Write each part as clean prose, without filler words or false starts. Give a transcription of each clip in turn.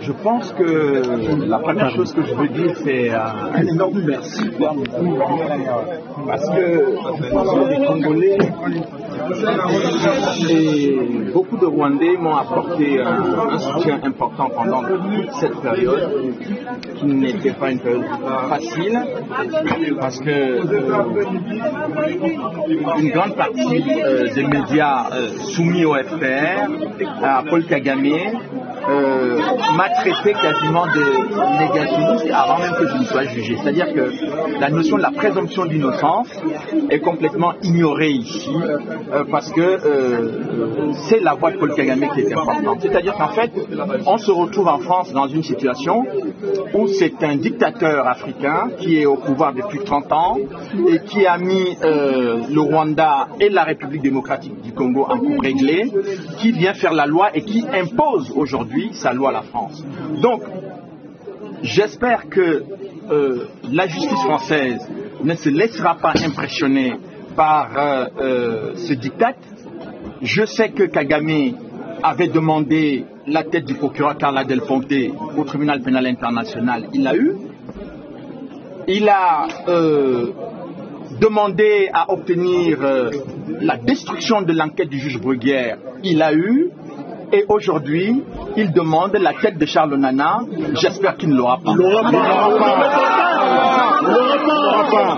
Je pense que la première chose que je veux dire, c'est un énorme merci. Parce que les Congolais et beaucoup de Rwandais m'ont apporté un soutien important pendant toute cette période, qui n'était pas une période facile, parce que une grande partie des médias soumis au FPR, à Paul Kagame, m'a traité quasiment de négationniste avant même que je ne sois jugé. C'est-à-dire que la notion de la présomption d'innocence est complètement ignorée ici parce que c'est la voix de Paul Kagame qui est importante. C'est-à-dire qu'en fait, on se retrouve en France dans une situation où c'est un dictateur africain qui est au pouvoir depuis 30 ans et qui a mis le Rwanda et la République démocratique du Congo en coupe réglée, qui vient faire la loi et qui impose aujourd'hui sa loi à la France. Donc, j'espère que la justice française ne se laissera pas impressionner par ce diktat. Je sais que Kagame avait demandé la tête du procureur Carla Del Ponte au tribunal pénal international. Il l'a eu. Il a demandé à obtenir la destruction de l'enquête du juge Bruguière. Il l'a eu. Et aujourd'hui, il demande la tête de Charles Nana. J'espère qu'il ne l'aura pas. Il l'aura pas.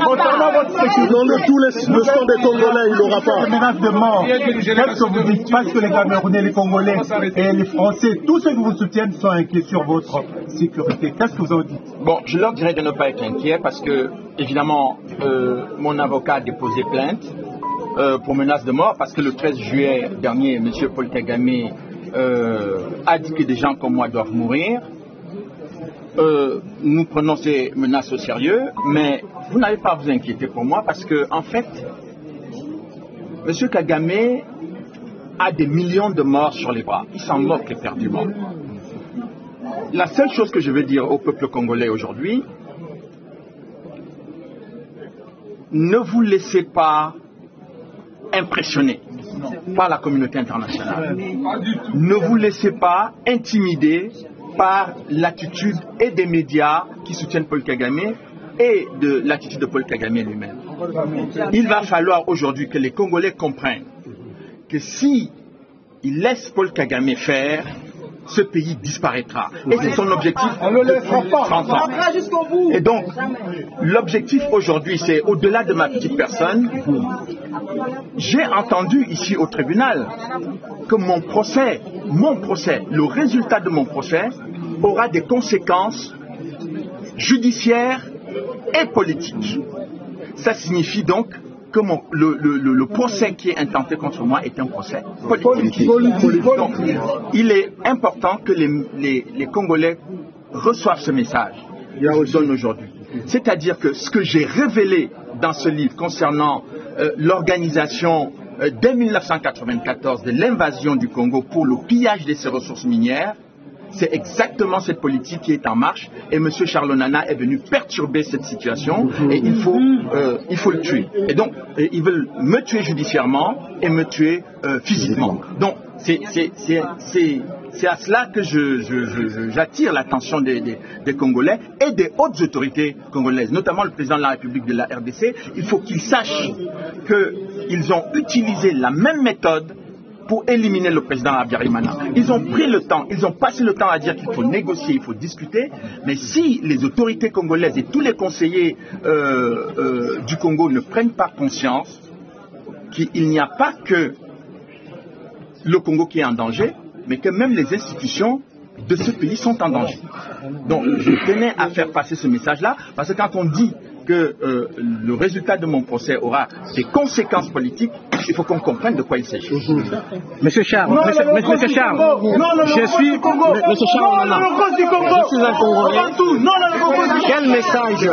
Concernant votre sécurité, dans tous les leçons des Congolais, il l'aura pas. Menace de mort. Qu'est-ce que vous dites? Parce que les Camerounais, les Congolais et les Français, tous ceux qui vous soutiennent sont inquiets sur votre sécurité. Qu'est-ce que vous en dites? Bon, je leur dirais de ne pas être inquiets parce que, évidemment, mon avocat a déposé plainte pour menace de mort parce que le 13 juillet dernier, M. Paul Kagame a dit que des gens comme moi doivent mourir. Nous prenons ces menaces au sérieux, mais vous n'avez pas à vous inquiéter pour moi parce que, en fait, M. Kagame a des millions de morts sur les bras. Il s'en moque éperdument. La seule chose que je veux dire au peuple congolais aujourd'hui, ne vous laissez pas impressionner par la communauté internationale. Ne vous laissez pas intimider par l'attitude et des médias qui soutiennent Paul Kagame et de l'attitude de Paul Kagame lui-même. Il va falloir aujourd'hui que les Congolais comprennent que si ils laissent Paul Kagame faire, ce pays disparaîtra. Et c'est son objectif depuis 30 ans. Et donc, l'objectif aujourd'hui, c'est au-delà de ma petite personne. J'ai entendu ici au tribunal que mon procès, le résultat de mon procès aura des conséquences judiciaires et politiques. Ça signifie donc que le procès qui est intenté contre moi est un procès politique. Donc, il est important que les Congolais reçoivent ce message que je donne aujourd'hui. C'est-à-dire que ce que j'ai révélé dans ce livre concernant l'organisation dès 1994 de l'invasion du Congo pour le pillage de ses ressources minières, c'est exactement cette politique qui est en marche et M. Charles Nana est venu perturber cette situation et il faut le tuer. Et donc, ils veulent me tuer judiciairement et me tuer physiquement. Donc, c'est à cela que j'attire l'attention des Congolais et des hautes autorités congolaises, notamment le président de la République de la RDC. Il faut qu'ils sachent qu'ils ont utilisé la même méthode pour éliminer le président Habyarimana. Ils ont pris le temps, ils ont passé le temps à dire qu'il faut négocier, il faut discuter, mais si les autorités congolaises et tous les conseillers du Congo ne prennent pas conscience qu'il n'y a pas que le Congo qui est en danger, mais que même les institutions de ce pays sont en danger. Donc je tenais à faire passer ce message-là, parce que quand on dit que le résultat de mon procès aura des conséquences politiques, il faut qu'on comprenne de quoi il s'agit. Monsieur Charles, Monsieur Charles, je suis un Congolais. Quel message